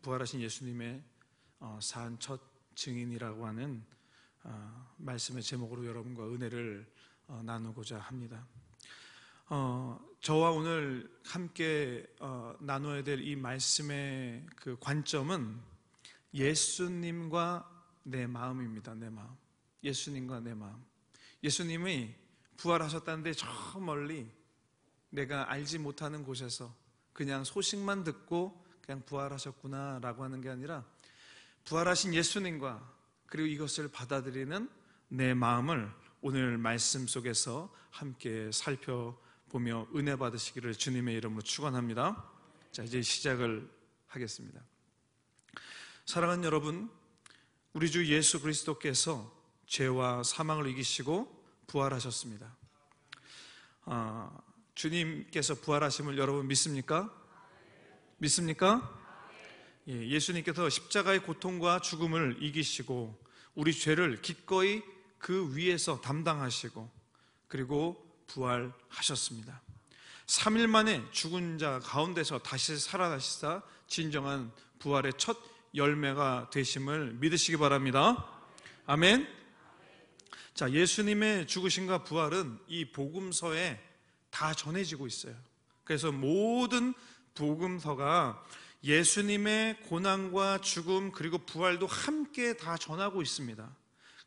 부활하신 예수님의 산 첫 증인이라고 하는 말씀의 제목으로 여러분과 은혜를 나누고자 합니다. 저와 오늘 함께 나눠야 될 이 말씀의 그 관점은 예수님과 내 마음입니다. 내 마음. 예수님과 내 마음. 예수님이 부활하셨다는데 저 멀리 내가 알지 못하는 곳에서 그냥 소식만 듣고 그냥 부활하셨구나 라고 하는 게 아니라 부활하신 예수님과 그리고 이것을 받아들이는 내 마음을 오늘 말씀 속에서 함께 살펴보며 은혜 받으시기를 주님의 이름으로 축원합니다. 자, 이제 시작을 하겠습니다. 사랑하는 여러분, 우리 주 예수 그리스도께서 죄와 사망을 이기시고 부활하셨습니다. 주님께서 부활하심을 여러분 믿습니까? 믿습니까? 예수님께서 십자가의 고통과 죽음을 이기시고 우리 죄를 기꺼이 그 위에서 담당하시고 그리고 부활하셨습니다. 3일 만에 죽은 자 가운데서 다시 살아나시사 진정한 부활의 첫 열매가 되심을 믿으시기 바랍니다. 아멘. 자, 예수님의 죽으심과 부활은 이 복음서에 다 전해지고 있어요. 그래서 모든 복음서가 예수님의 고난과 죽음 그리고 부활도 함께 다 전하고 있습니다.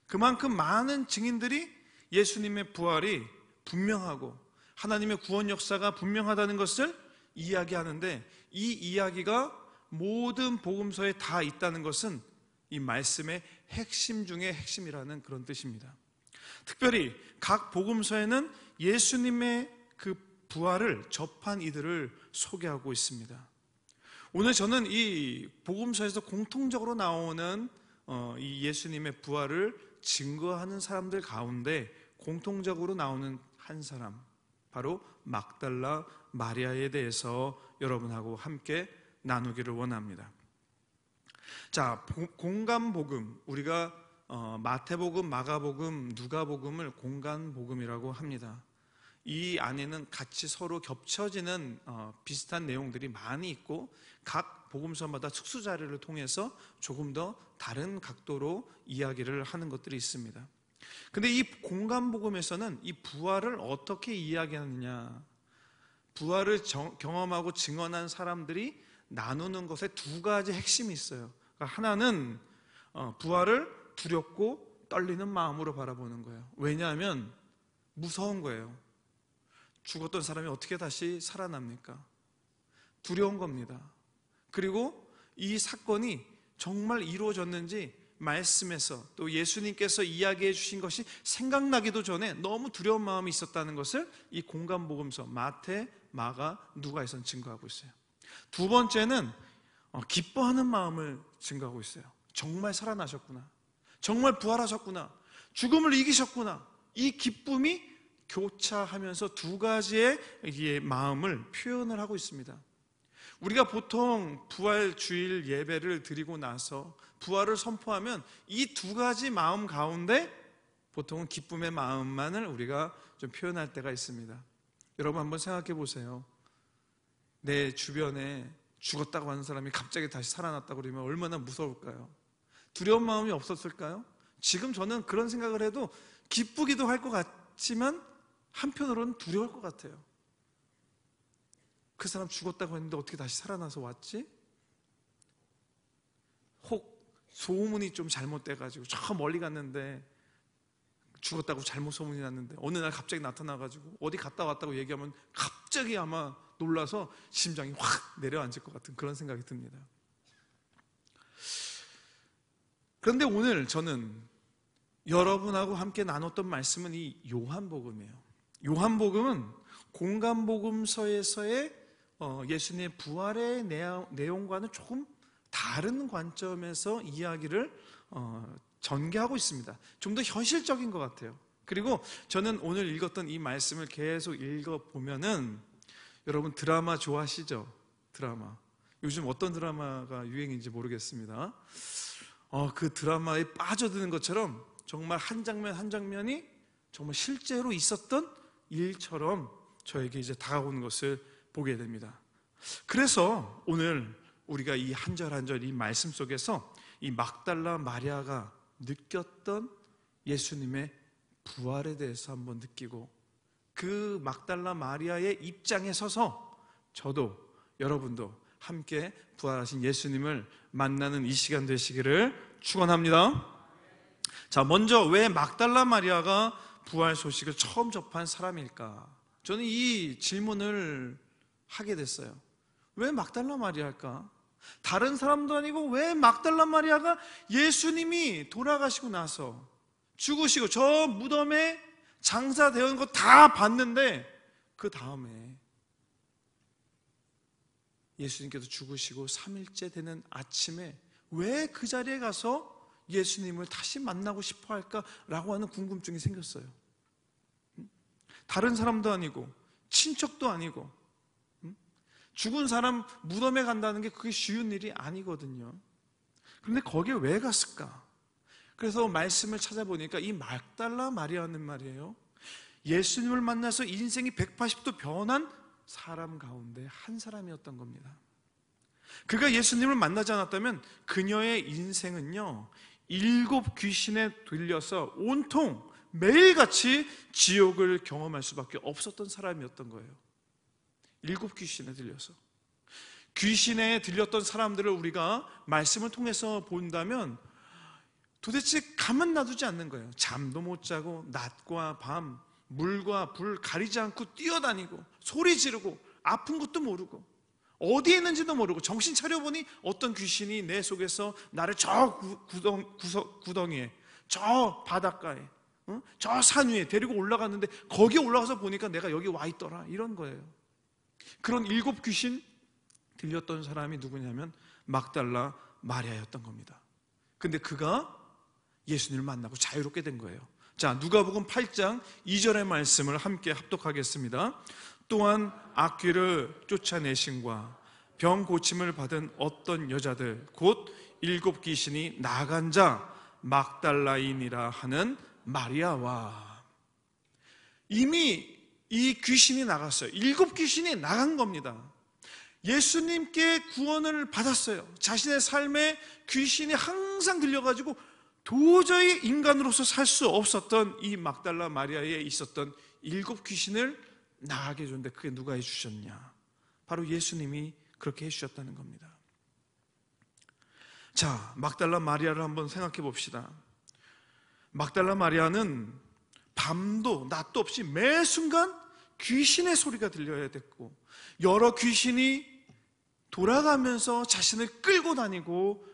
그만큼 많은 증인들이 예수님의 부활이 분명하고 하나님의 구원 역사가 분명하다는 것을 이야기하는데, 이 이야기가 모든 복음서에 다 있다는 것은 이 말씀의 핵심 중의 핵심이라는 그런 뜻입니다. 특별히 각 복음서에는 예수님의 그 부활을 접한 이들을 소개하고 있습니다. 오늘 저는 이 복음서에서 공통적으로 나오는 이 예수님의 부활을 증거하는 사람들 가운데 공통적으로 나오는 한 사람, 바로 막달라 마리아에 대해서 여러분하고 함께 나누기를 원합니다. 자, 공간복음, 우리가 마태복음, 마가복음, 누가복음을 공간복음이라고 합니다. 이 안에는 같이 서로 겹쳐지는 비슷한 내용들이 많이 있고 각 복음서마다 특수 자료를 통해서 조금 더 다른 각도로 이야기를 하는 것들이 있습니다. 근데 이 공간복음에서는 이 부활을 어떻게 이야기하느냐, 부활을 경험하고 증언한 사람들이 나누는 것에 두 가지 핵심이 있어요. 그러니까 하나는 부활을 두렵고 떨리는 마음으로 바라보는 거예요. 왜냐하면 무서운 거예요. 죽었던 사람이 어떻게 다시 살아납니까? 두려운 겁니다. 그리고 이 사건이 정말 이루어졌는지 말씀에서 또 예수님께서 이야기해 주신 것이 생각나기도 전에 너무 두려운 마음이 있었다는 것을 이 공간복음서 마태, 마가, 누가에서는 증거하고 있어요. 두 번째는 기뻐하는 마음을 증거하고 있어요. 정말 살아나셨구나, 정말 부활하셨구나, 죽음을 이기셨구나, 이 기쁨이 교차하면서 두 가지의 마음을 표현을 하고 있습니다. 우리가 보통 부활 주일 예배를 드리고 나서 부활을 선포하면 이 두 가지 마음 가운데 보통은 기쁨의 마음만을 우리가 좀 표현할 때가 있습니다. 여러분 한번 생각해 보세요. 내 주변에 죽었다고 하는 사람이 갑자기 다시 살아났다고 그러면 얼마나 무서울까요? 두려운 마음이 없었을까요? 지금 저는 그런 생각을 해도 기쁘기도 할 것 같지만 한편으로는 두려울 것 같아요. 그 사람 죽었다고 했는데 어떻게 다시 살아나서 왔지? 혹 소문이 좀 잘못돼가지고 저 멀리 갔는데 죽었다고 잘못 소문이 났는데 어느 날 갑자기 나타나가지고 어디 갔다 왔다고 얘기하면 갑자기 아마 놀라서 심장이 확 내려앉을 것 같은 그런 생각이 듭니다. 그런데 오늘 저는 여러분하고 함께 나눴던 말씀은 이 요한복음이에요. 요한복음은 공간복음서에서의 예수님의 부활의 내용과는 조금 다른 관점에서 이야기를 전개하고 있습니다. 좀 더 현실적인 것 같아요. 그리고 저는 오늘 읽었던 이 말씀을 계속 읽어보면은, 여러분 드라마 좋아하시죠? 드라마. 요즘 어떤 드라마가 유행인지 모르겠습니다. 그 드라마에 빠져드는 것처럼 정말 한 장면 한 장면이 정말 실제로 있었던 일처럼 저에게 이제 다가오는 것을 보게 됩니다. 그래서 오늘 우리가 이 한 절 한 절 이 말씀 속에서 이 막달라 마리아가 느꼈던 예수님의 부활에 대해서 한번 느끼고, 그 막달라 마리아의 입장에 서서 저도 여러분도 함께 부활하신 예수님을 만나는 이 시간 되시기를 축원합니다. 자, 먼저 왜 막달라 마리아가 부활 소식을 처음 접한 사람일까? 저는 이 질문을 하게 됐어요. 왜 막달라 마리아일까? 다른 사람도 아니고 왜 막달라 마리아가 예수님이 돌아가시고 나서 죽으시고 저 무덤에 장사되어 있는 거 다 봤는데, 그 다음에 예수님께서 죽으시고 3일째 되는 아침에 왜 그 자리에 가서 예수님을 다시 만나고 싶어 할까라고 하는 궁금증이 생겼어요. 다른 사람도 아니고 친척도 아니고 죽은 사람 무덤에 간다는 게 그게 쉬운 일이 아니거든요. 그런데 거기에 왜 갔을까? 그래서 말씀을 찾아보니까 이 막달라 마리아는 말이에요, 예수님을 만나서 인생이 180도 변한 사람 가운데 한 사람이었던 겁니다. 그가 예수님을 만나지 않았다면 그녀의 인생은요 7 귀신에 들려서 온통 매일같이 지옥을 경험할 수밖에 없었던 사람이었던 거예요. 7 귀신에 들려서. 귀신에 들렸던 사람들을 우리가 말씀을 통해서 본다면 도대체 가만 놔두지 않는 거예요. 잠도 못 자고 낮과 밤, 물과 불 가리지 않고 뛰어다니고 소리 지르고 아픈 것도 모르고 어디에 있는지도 모르고 정신 차려보니 어떤 귀신이 내 속에서 나를 저 구덩이에, 저 바닷가에, 저 산 위에 데리고 올라갔는데 거기에 올라가서 보니까 내가 여기 와 있더라, 이런 거예요. 그런 7 귀신 들렸던 사람이 누구냐면 막달라 마리아였던 겁니다. 근데 그가 예수님을 만나고 자유롭게 된 거예요. 자, 누가복음 8장 2절의 말씀을 함께 합독하겠습니다. 또한 악귀를 쫓아내심과 병 고침을 받은 어떤 여자들 곧 7 귀신이 나간 자 막달라인이라 하는 마리아와, 이미 이 귀신이 나갔어요. 7 귀신이 나간 겁니다. 예수님께 구원을 받았어요. 자신의 삶에 귀신이 항상 들려가지고 도저히 인간으로서 살 수 없었던 이 막달라 마리아에 있었던 7 귀신을 나가게 해줬는데 그게 누가 해주셨냐? 바로 예수님이 그렇게 해주셨다는 겁니다. 자, 막달라 마리아를 한번 생각해 봅시다. 막달라 마리아는 밤도 낮도 없이 매 순간 귀신의 소리가 들려야 됐고, 여러 귀신이 돌아가면서 자신을 끌고 다니고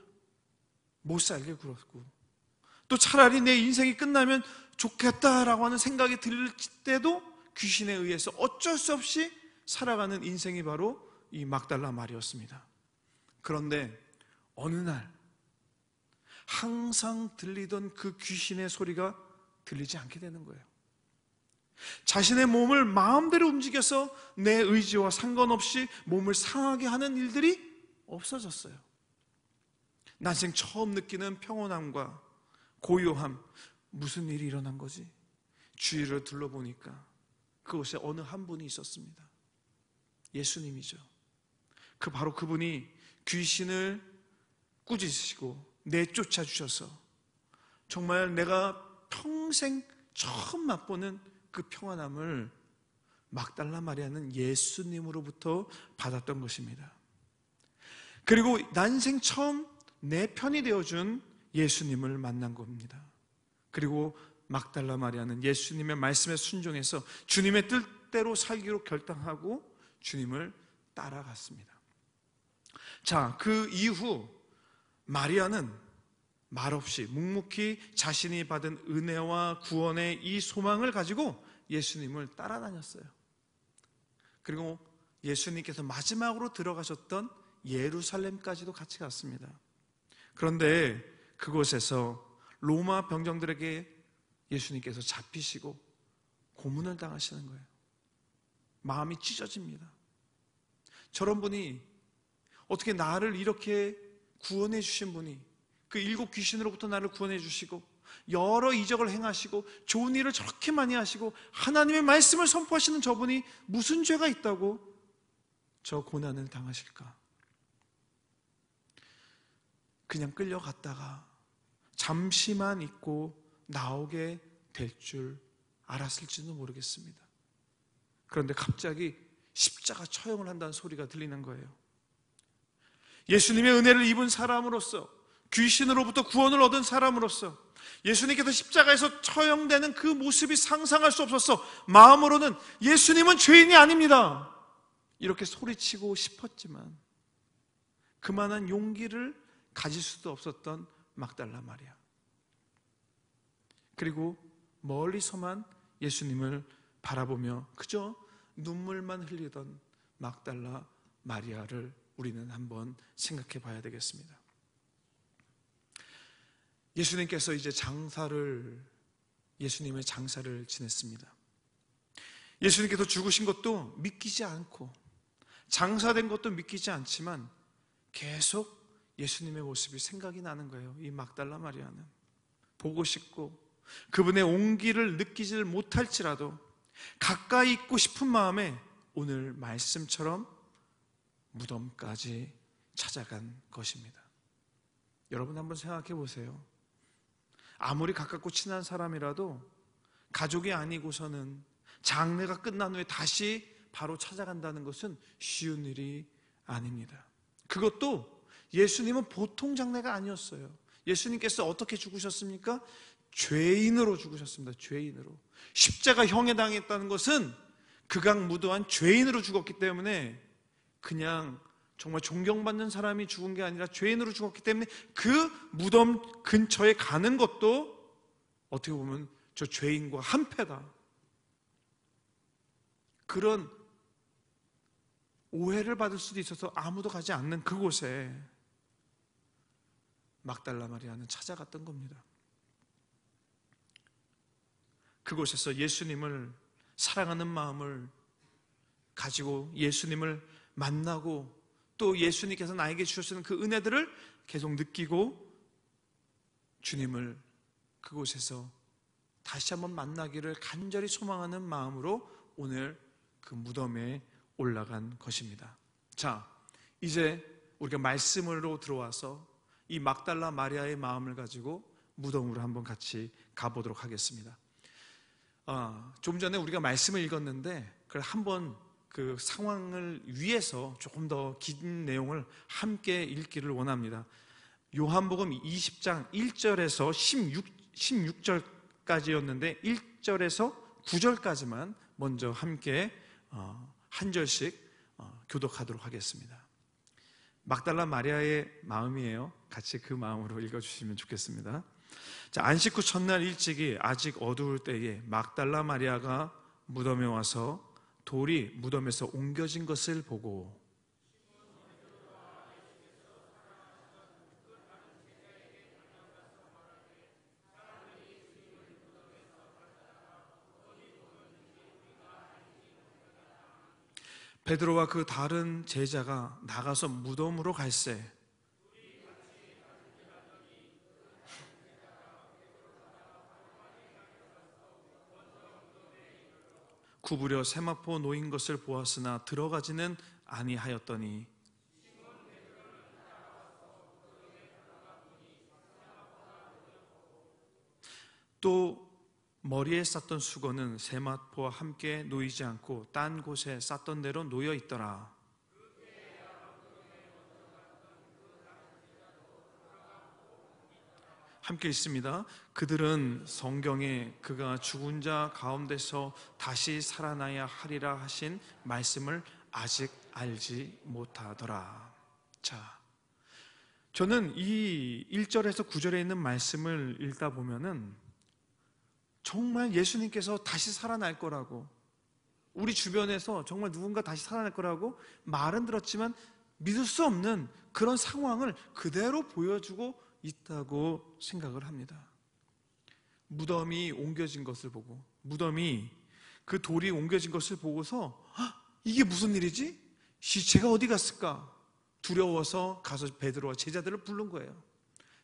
못 살게 굴었고, 또 차라리 내 인생이 끝나면 좋겠다라고 하는 생각이 들 때도 귀신에 의해서 어쩔 수 없이 살아가는 인생이 바로 이 막달라 마리아였습니다. 그런데 어느 날 항상 들리던 그 귀신의 소리가 들리지 않게 되는 거예요. 자신의 몸을 마음대로 움직여서 내 의지와 상관없이 몸을 상하게 하는 일들이 없어졌어요. 난생 처음 느끼는 평온함과 고요함, 무슨 일이 일어난 거지? 주위를 둘러보니까 그곳에 어느 한 분이 있었습니다. 예수님이죠. 바로 그분이 귀신을 꾸짖으시고 내쫓아 주셔서 정말 내가 평생 처음 맛보는 그 평안함을 막달라 마리아는 예수님으로부터 받았던 것입니다. 그리고 난생 처음 내 편이 되어준 예수님을 만난 겁니다. 그리고 막달라 마리아는 예수님의 말씀에 순종해서 주님의 뜻대로 살기로 결단하고 주님을 따라갔습니다. 자, 그 이후 마리아는 말없이 묵묵히 자신이 받은 은혜와 구원의 이 소망을 가지고 예수님을 따라다녔어요. 그리고 예수님께서 마지막으로 들어가셨던 예루살렘까지도 같이 갔습니다. 그런데 그곳에서 로마 병정들에게 예수님께서 잡히시고 고문을 당하시는 거예요. 마음이 찢어집니다. 저런 분이 어떻게 나를 이렇게 구원해 주신 분이, 그 7 귀신으로부터 나를 구원해 주시고 여러 이적을 행하시고 좋은 일을 저렇게 많이 하시고 하나님의 말씀을 선포하시는 저분이 무슨 죄가 있다고 저 고난을 당하실까? 그냥 끌려갔다가 잠시만 있고 나오게 될 줄 알았을지도 모르겠습니다. 그런데 갑자기 십자가 처형을 한다는 소리가 들리는 거예요. 예수님의 은혜를 입은 사람으로서, 귀신으로부터 구원을 얻은 사람으로서 예수님께서 십자가에서 처형되는 그 모습이 상상할 수 없었어. 마음으로는 예수님은 죄인이 아닙니다, 이렇게 소리치고 싶었지만 그만한 용기를 가질 수도 없었던 막달라 마리아. 그리고 멀리서만 예수님을 바라보며 그저 눈물만 흘리던 막달라 마리아를 우리는 한번 생각해 봐야 되겠습니다. 예수님께서 이제 예수님의 장사를 지냈습니다. 예수님께서 죽으신 것도 믿기지 않고 장사된 것도 믿기지 않지만 계속 예수님의 모습이 생각이 나는 거예요. 이 막달라 마리아는 보고 싶고 그분의 온기를 느끼질 못할지라도 가까이 있고 싶은 마음에 오늘 말씀처럼 무덤까지 찾아간 것입니다. 여러분 한번 생각해 보세요. 아무리 가깝고 친한 사람이라도 가족이 아니고서는 장례가 끝난 후에 다시 바로 찾아간다는 것은 쉬운 일이 아닙니다. 그것도 예수님은 보통 장례가 아니었어요. 예수님께서 어떻게 죽으셨습니까? 죄인으로 죽으셨습니다. 죄인으로. 십자가 형해당했다는 것은 극악무도한 죄인으로 죽었기 때문에 그냥 정말 존경받는 사람이 죽은 게 아니라 죄인으로 죽었기 때문에 그 무덤 근처에 가는 것도 어떻게 보면 저 죄인과 한패다, 그런 오해를 받을 수도 있어서 아무도 가지 않는 그곳에 막달라 마리아는 찾아갔던 겁니다. 그곳에서 예수님을 사랑하는 마음을 가지고 예수님을 만나고 또 예수님께서 나에게 주시는 그 은혜들을 계속 느끼고 주님을 그곳에서 다시 한번 만나기를 간절히 소망하는 마음으로 오늘 그 무덤에 올라간 것입니다. 자, 이제 우리가 말씀으로 들어와서 이 막달라 마리아의 마음을 가지고 무덤으로 한번 같이 가보도록 하겠습니다. 좀 전에 우리가 말씀을 읽었는데 그걸 한번 그 상황을 위해서 조금 더 긴 내용을 함께 읽기를 원합니다. 요한복음 20장 1절에서 16절까지였는데 1절에서 9절까지만 먼저 함께 한 절씩 교독하도록 하겠습니다. 막달라 마리아의 마음이에요. 같이 그 마음으로 읽어주시면 좋겠습니다. 자, 안식 후 첫날 일찍이 아직 어두울 때에 막달라 마리아가 무덤에 와서 돌이 무덤에서 옮겨진 것을 보고 베드로와 그 다른 제자가 나가서 무덤으로 갈새 구부려 세마포 놓인 것을 보았으나 들어가지는 아니하였더니 또 머리에 쌌던 수건은 세마포와 함께 놓이지 않고 딴 곳에 쌌던 대로 놓여 있더라. 함께 읽습니다. 그들은 성경에 그가 죽은 자 가운데서 다시 살아나야 하리라 하신 말씀을 아직 알지 못하더라. 자, 저는 이 1절에서 9절에 있는 말씀을 읽다 보면은 정말 예수님께서 다시 살아날 거라고, 우리 주변에서 정말 누군가 다시 살아날 거라고 말은 들었지만 믿을 수 없는 그런 상황을 그대로 보여주고 있다고 생각을 합니다. 무덤이 옮겨진 것을 보고, 무덤이 그 돌이 옮겨진 것을 보고서 이게 무슨 일이지? 시체가 어디 갔을까? 두려워서 가서 베드로와 제자들을 부른 거예요.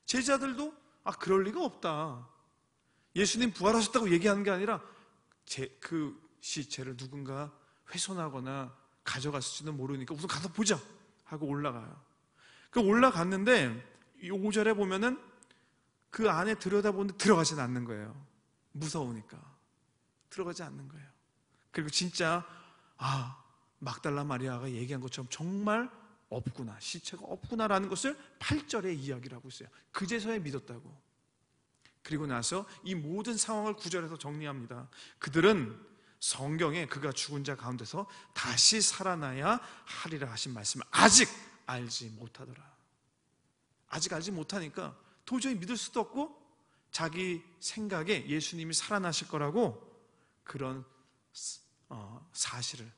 제자들도 그럴 리가 없다, 예수님 부활하셨다고 얘기하는 게 아니라 그 시체를 누군가 훼손하거나 가져갔을지도 모르니까 우선 가서 보자 하고 올라가요. 그 올라갔는데 이 5절에 보면은 그 안에 들여다보는데 들어가진 않는 거예요. 무서우니까 들어가지 않는 거예요. 그리고 진짜 막달라 마리아가 얘기한 것처럼 정말 없구나, 시체가 없구나라는 것을 8절에 이야기를 하고 있어요. 그제서야 믿었다고. 그리고 나서 이 모든 상황을 9절에서 정리합니다. 그들은 성경에 그가 죽은 자 가운데서 다시 살아나야 하리라 하신 말씀을 아직 알지 못하더라. 아직 알지 못하니까 도저히 믿을 수도 없고 자기 생각에 예수님이 살아나실 거라고 그런 사실을,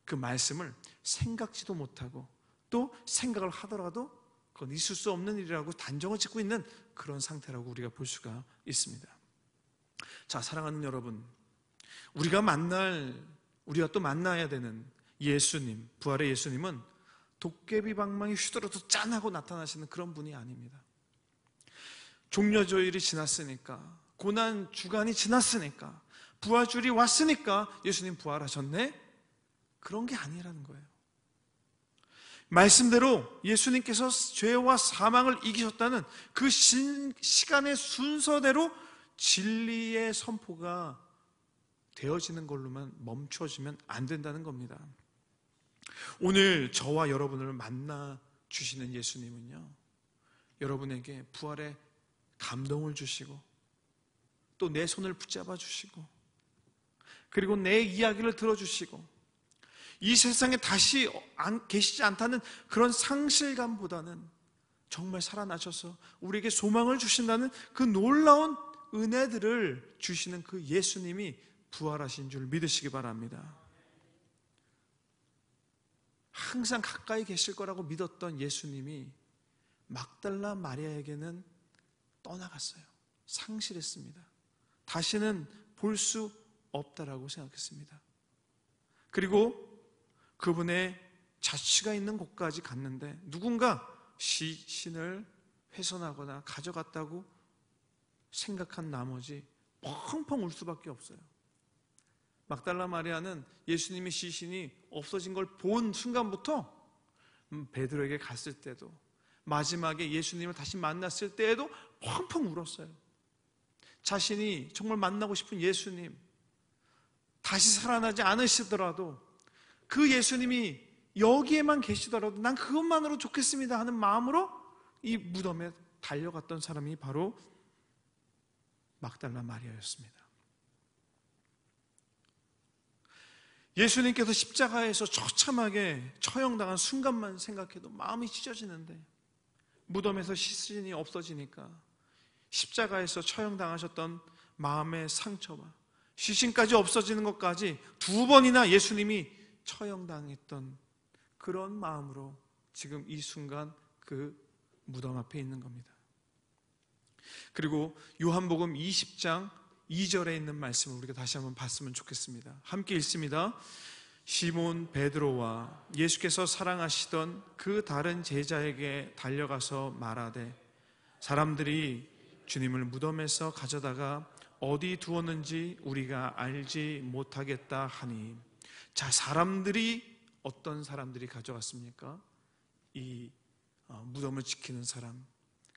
그 말씀을 생각지도 못하고 또 생각을 하더라도 그건 있을 수 없는 일이라고 단정을 짓고 있는 그런 상태라고 우리가 볼 수가 있습니다. 자, 사랑하는 여러분, 우리가 또 만나야 되는 예수님, 부활의 예수님은 도깨비 방망이 휘두르듯 짠하고 나타나시는 그런 분이 아닙니다. 종려조일이 지났으니까, 고난 주간이 지났으니까, 부활주일이 왔으니까 예수님 부활하셨네? 그런 게 아니라는 거예요. 말씀대로 예수님께서 죄와 사망을 이기셨다는 그 시간의 순서대로 진리의 선포가 되어지는 걸로만 멈춰지면 안 된다는 겁니다. 오늘 저와 여러분을 만나 주시는 예수님은요, 여러분에게 부활의 감동을 주시고 또 내 손을 붙잡아 주시고 그리고 내 이야기를 들어주시고 이 세상에 다시 계시지 않다는 그런 상실감보다는 정말 살아나셔서 우리에게 소망을 주신다는 그 놀라운 은혜들을 주시는 그 예수님이 부활하신 줄 믿으시기 바랍니다. 항상 가까이 계실 거라고 믿었던 예수님이 막달라 마리아에게는 떠나갔어요. 상실했습니다. 다시는 볼 수 없다라고 생각했습니다. 그리고 그분의 자취가 있는 곳까지 갔는데 누군가 시신을 훼손하거나 가져갔다고 생각한 나머지 펑펑 울 수밖에 없어요. 막달라 마리아는 예수님의 시신이 없어진 걸 본 순간부터 베드로에게 갔을 때도 마지막에 예수님을 다시 만났을 때에도 펑펑 울었어요. 자신이 정말 만나고 싶은 예수님, 다시 살아나지 않으시더라도 그 예수님이 여기에만 계시더라도 난 그것만으로 좋겠습니다 하는 마음으로 이 무덤에 달려갔던 사람이 바로 막달라 마리아였습니다. 예수님께서 십자가에서 처참하게 처형당한 순간만 생각해도 마음이 찢어지는데 무덤에서 시신이 없어지니까 십자가에서 처형당하셨던 마음의 상처와 시신까지 없어지는 것까지 2번이나 예수님이 처형당했던 그런 마음으로 지금 이 순간 그 무덤 앞에 있는 겁니다. 그리고 요한복음 20장 2절에 있는 말씀을 우리가 다시 한번 봤으면 좋겠습니다. 함께 읽습니다. 시몬 베드로와 예수께서 사랑하시던 그 다른 제자에게 달려가서 말하되 사람들이 주님을 무덤에서 가져다가 어디 두었는지 우리가 알지 못하겠다 하니. 자, 사람들이, 어떤 사람들이 가져갔습니까? 이 무덤을 지키는 사람,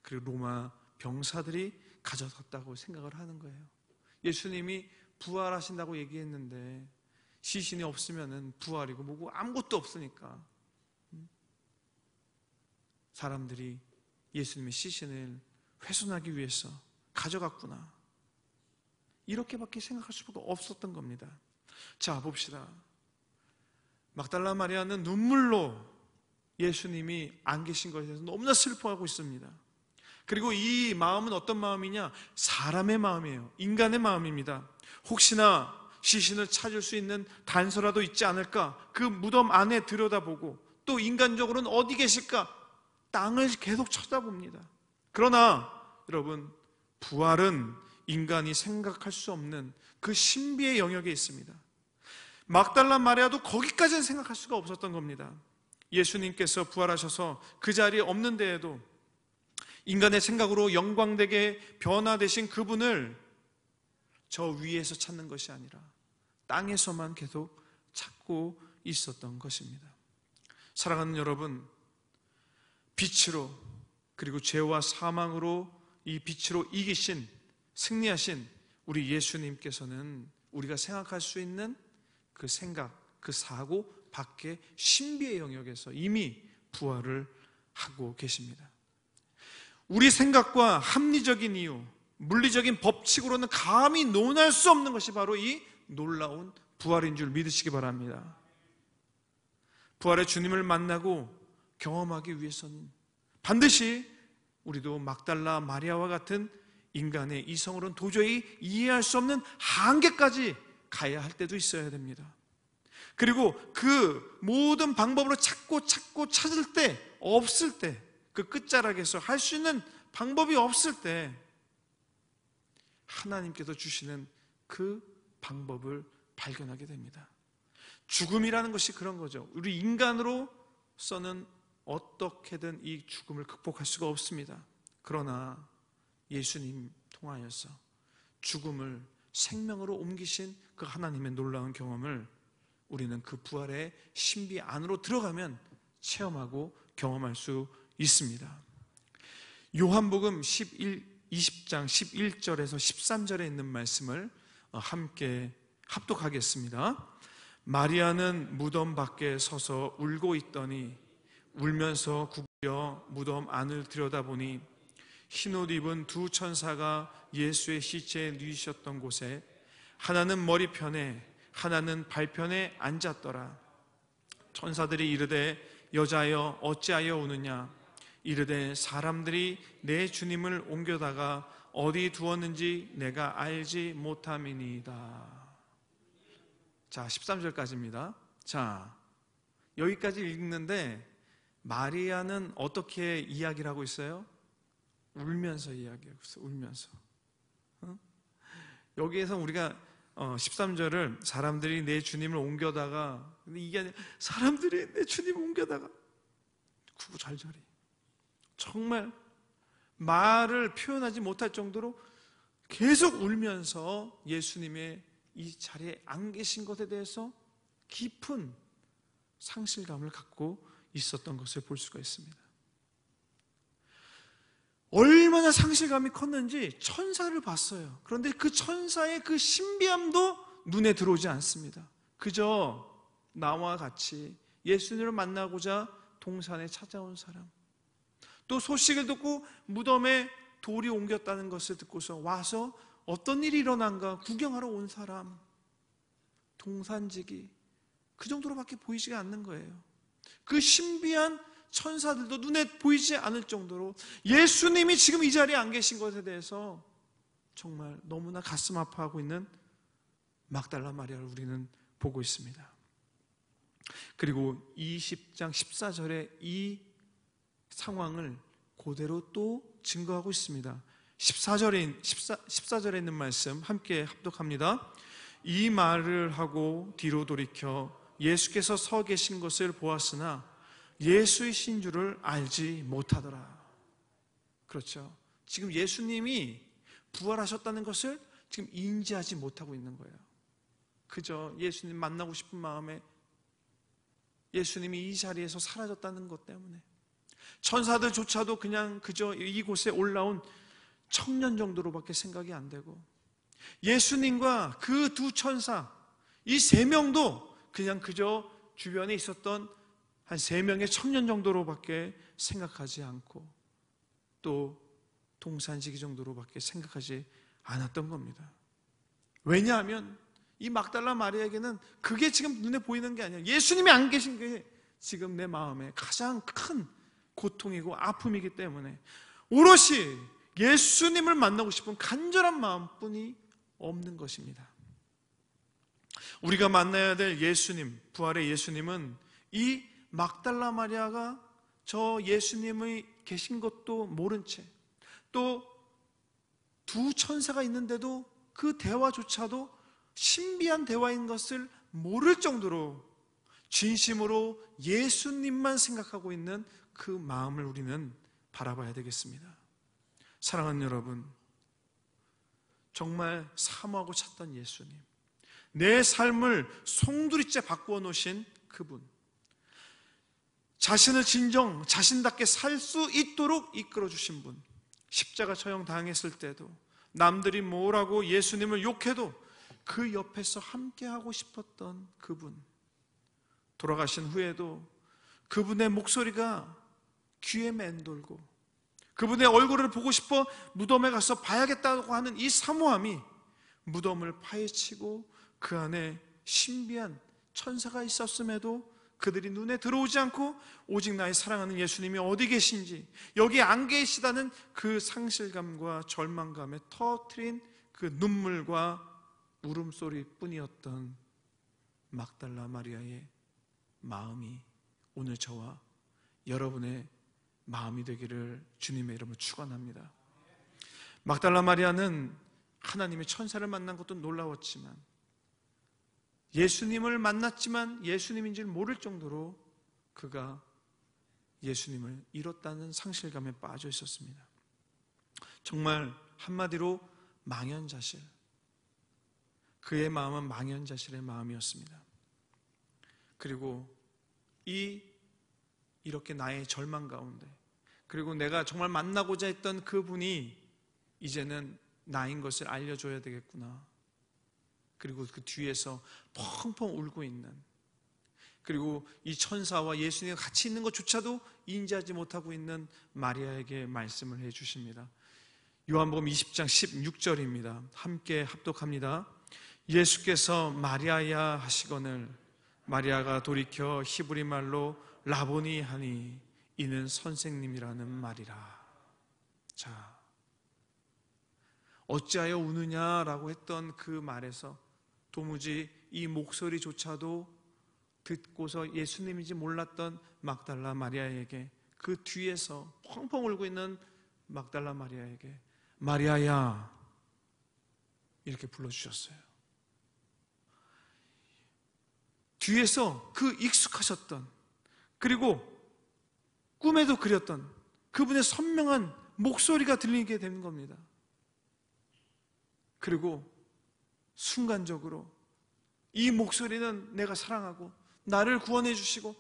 그리고 로마 병사들이 가져갔다고 생각을 하는 거예요. 예수님이 부활하신다고 얘기했는데 시신이 없으면 부활이고 뭐고 아무것도 없으니까 사람들이 예수님의 시신을 훼손하기 위해서 가져갔구나, 이렇게밖에 생각할 수밖에 없었던 겁니다. 자, 봅시다. 막달라 마리아는 눈물로 예수님이 안 계신 것에 대해서 너무나 슬퍼하고 있습니다. 그리고 이 마음은 어떤 마음이냐? 사람의 마음이에요. 인간의 마음입니다. 혹시나 시신을 찾을 수 있는 단서라도 있지 않을까? 그 무덤 안에 들여다보고 또 인간적으로는 어디 계실까? 땅을 계속 쳐다봅니다. 그러나 여러분, 부활은 인간이 생각할 수 없는 그 신비의 영역에 있습니다. 막달라 마리아도 거기까지는 생각할 수가 없었던 겁니다. 예수님께서 부활하셔서 그 자리에 없는 데에도 인간의 생각으로 영광되게 변화되신 그분을 저 위에서 찾는 것이 아니라 땅에서만 계속 찾고 있었던 것입니다. 사랑하는 여러분, 빛으로 그리고 죄와 사망으로 이 빛으로 이기신, 승리하신 우리 예수님께서는 우리가 생각할 수 있는 그 생각, 그 사고 밖에 신비의 영역에서 이미 부활을 하고 계십니다. 우리 생각과 합리적인 이유, 물리적인 법칙으로는 감히 논할 수 없는 것이 바로 이 놀라운 부활인 줄 믿으시기 바랍니다. 부활의 주님을 만나고 경험하기 위해서는 반드시 우리도 막달라 마리아와 같은 인간의 이성으로는 도저히 이해할 수 없는 한계까지 가야 할 때도 있어야 됩니다. 그리고 그 모든 방법으로 찾고 찾을 때, 없을 때, 그 끝자락에서 할 수 있는 방법이 없을 때 하나님께서 주시는 그 방법을 발견하게 됩니다. 죽음이라는 것이 그런 거죠. 우리 인간으로서는 어떻게든 이 죽음을 극복할 수가 없습니다. 그러나 예수님 통하여서 죽음을 생명으로 옮기신 그 하나님의 놀라운 경험을 우리는 그 부활의 신비 안으로 들어가면 체험하고 경험할 수 있습니다. 요한복음 20장 11절에서 13절에 있는 말씀을 함께 합독하겠습니다. 마리아는 무덤 밖에 서서 울고 있더니 울면서 구부려 무덤 안을 들여다보니 흰옷 입은 두 천사가 예수의 시체에 누이셨던 곳에 하나는 머리편에 하나는 발편에 앉았더라. 천사들이 이르되 여자여 어찌하여 우느냐? 이르되 사람들이 내 주님을 옮겨다가 어디 두었는지 내가 알지 못함이니이다. 자, 13절까지입니다. 자, 여기까지 읽는데 마리아는 어떻게 이야기를 하고 있어요? 울면서 이야기하고 있어요. 울면서. 여기에서 우리가 13절을 사람들이 내 주님을 옮겨다가, 근데 이게 아니라 사람들이 내 주님을 옮겨다가 구구절절히 정말 말을 표현하지 못할 정도로 계속 울면서 예수님의 이 자리에 안 계신 것에 대해서 깊은 상실감을 갖고 있었던 것을 볼 수가 있습니다. 얼마나 상실감이 컸는지 천사를 봤어요. 그런데 그 천사의 그 신비함도 눈에 들어오지 않습니다. 그저 나와 같이 예수님을 만나고자 동산에 찾아온 사람, 또 소식을 듣고 무덤에 돌이 옮겼다는 것을 듣고서 와서 어떤 일이 일어난가 구경하러 온 사람, 동산지기, 그 정도로밖에 보이지가 않는 거예요. 그 신비한 천사들도 눈에 보이지 않을 정도로 예수님이 지금 이 자리에 안 계신 것에 대해서 정말 너무나 가슴 아파하고 있는 막달라 마리아를 우리는 보고 있습니다. 그리고 20장 14절에 이 상황을 그대로 또 증거하고 있습니다. 14절에 있는 말씀 함께 합독합니다. 이 말을 하고 뒤로 돌이켜 예수께서 서 계신 것을 보았으나 예수이신 줄을 알지 못하더라. 그렇죠. 지금 예수님이 부활하셨다는 것을 지금 인지하지 못하고 있는 거예요. 그저 예수님 만나고 싶은 마음에 예수님이 이 자리에서 사라졌다는 것 때문에 천사들조차도 그냥 그저 이곳에 올라온 청년 정도로밖에 생각이 안 되고 예수님과 그 두 천사, 이 세 명도 그냥 그저 주변에 있었던 한 3명의 청년 정도로밖에 생각하지 않고 또 동산지기 정도로밖에 생각하지 않았던 겁니다. 왜냐하면 이 막달라 마리아에게는 그게 지금 눈에 보이는 게 아니에요. 예수님이 안 계신 게 지금 내 마음에 가장 큰 고통이고 아픔이기 때문에 오롯이 예수님을 만나고 싶은 간절한 마음뿐이 없는 것입니다. 우리가 만나야 될 예수님, 부활의 예수님은 이 막달라 마리아가 저 예수님의 계신 것도 모른 채 또 두 천사가 있는데도 그 대화조차도 신비한 대화인 것을 모를 정도로 진심으로 예수님만 생각하고 있는 그 마음을 우리는 바라봐야 되겠습니다. 사랑하는 여러분, 정말 사모하고 찾던 예수님, 내 삶을 송두리째 바꾸어 놓으신 그분, 자신을 진정 자신답게 살 수 있도록 이끌어 주신 분, 십자가 처형 당했을 때도 남들이 뭐라고 예수님을 욕해도 그 옆에서 함께하고 싶었던 그분, 돌아가신 후에도 그분의 목소리가 귀에 맴돌고 그분의 얼굴을 보고 싶어 무덤에 가서 봐야겠다고 하는 이 사모함이 무덤을 파헤치고 그 안에 신비한 천사가 있었음에도 그들이 눈에 들어오지 않고 오직 나의 사랑하는 예수님이 어디 계신지, 여기 안 계시다는 그 상실감과 절망감에 터뜨린 그 눈물과 울음소리 뿐이었던 막달라 마리아의 마음이 오늘 저와 여러분의 마음이 되기를 주님의 이름으로 축원합니다. 막달라 마리아는 하나님의 천사를 만난 것도 놀라웠지만, 예수님을 만났지만 예수님인 줄 모를 정도로 그가 예수님을 잃었다는 상실감에 빠져 있었습니다. 정말 한마디로 망연자실, 그의 마음은 망연자실의 마음이었습니다. 그리고 이렇게 나의 절망 가운데, 그리고 내가 정말 만나고자 했던 그분이 이제는 나인 것을 알려줘야 되겠구나, 그리고 그 뒤에서 펑펑 울고 있는, 그리고 이 천사와 예수님과 같이 있는 것조차도 인지하지 못하고 있는 마리아에게 말씀을 해주십니다. 요한복음 20장 16절입니다. 함께 합독합니다. 예수께서 마리아야 하시거늘 마리아가 돌이켜 히브리 말로 라보니 하니 이는 선생님이라는 말이라. 자, 어찌하여 우느냐라고 했던 그 말에서 도무지 이 목소리조차도 듣고서 예수님인지 몰랐던 막달라 마리아에게, 그 뒤에서 펑펑 울고 있는 막달라 마리아에게 마리아야 이렇게 불러주셨어요. 뒤에서 그 익숙하셨던, 그리고 꿈에도 그렸던 그분의 선명한 목소리가 들리게 되는 겁니다. 그리고 순간적으로 이 목소리는 내가 사랑하고 나를 구원해 주시고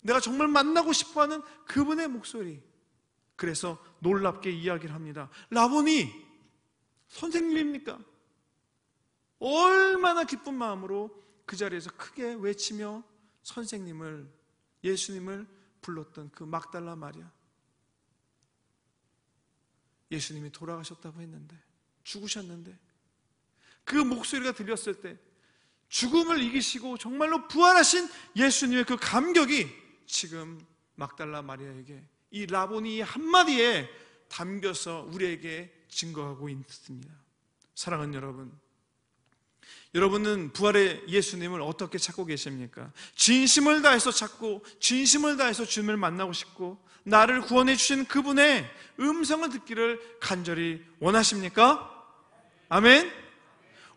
내가 정말 만나고 싶어하는 그분의 목소리. 그래서 놀랍게 이야기를 합니다. 라보니, 선생님입니까? 얼마나 기쁜 마음으로 그 자리에서 크게 외치며 선생님을, 예수님을 불렀던 그 막달라 마리아. 예수님이 돌아가셨다고 했는데, 죽으셨는데 그 목소리가 들렸을 때 죽음을 이기시고 정말로 부활하신 예수님의 그 감격이 지금 막달라 마리아에게 이 라보니 한마디에 담겨서 우리에게 증거하고 있습니다. 사랑하는 여러분, 여러분은 부활의 예수님을 어떻게 찾고 계십니까? 진심을 다해서 찾고 진심을 다해서 주님을 만나고 싶고 나를 구원해 주신 그분의 음성을 듣기를 간절히 원하십니까? 아멘.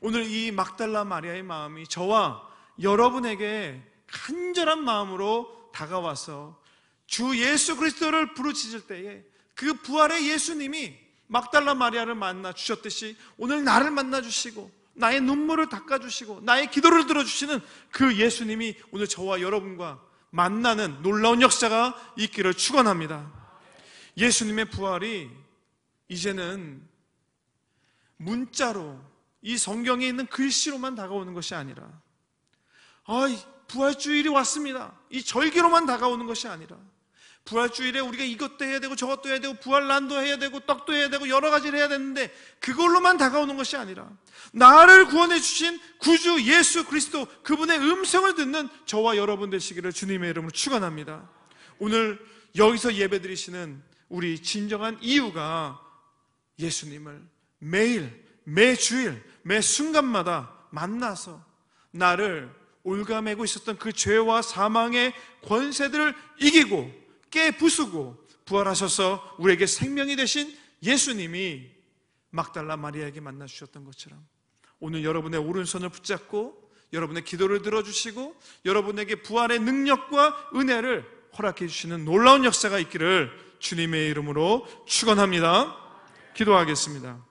오늘 이 막달라 마리아의 마음이 저와 여러분에게 간절한 마음으로 다가와서 주 예수 그리스도를 부르짖을 때에 그 부활의 예수님이 막달라 마리아를 만나 주셨듯이 오늘 나를 만나 주시고 나의 눈물을 닦아주시고 나의 기도를 들어주시는 그 예수님이 오늘 저와 여러분과 만나는 놀라운 역사가 있기를 축원합니다. 예수님의 부활이 이제는 문자로 이 성경에 있는 글씨로만 다가오는 것이 아니라 부활주일이 왔습니다, 이 절기로만 다가오는 것이 아니라 부활주일에 우리가 이것도 해야 되고 저것도 해야 되고 부활란도 해야 되고 떡도 해야 되고 여러 가지를 해야 되는데 그걸로만 다가오는 것이 아니라 나를 구원해 주신 구주 예수 그리스도 그분의 음성을 듣는 저와 여러분 되시기를 주님의 이름으로 축원합니다. 오늘 여기서 예배드리시는 우리 진정한 이유가 예수님을 매일, 매주일, 매 순간마다 만나서 나를 올가매고 있었던 그 죄와 사망의 권세들을 이기고 깨부수고 부활하셔서 우리에게 생명이 되신 예수님이 막달라 마리아에게 만나 주셨던 것처럼 오늘 여러분의 오른손을 붙잡고 여러분의 기도를 들어주시고 여러분에게 부활의 능력과 은혜를 허락해 주시는 놀라운 역사가 있기를 주님의 이름으로 축원합니다. 기도하겠습니다.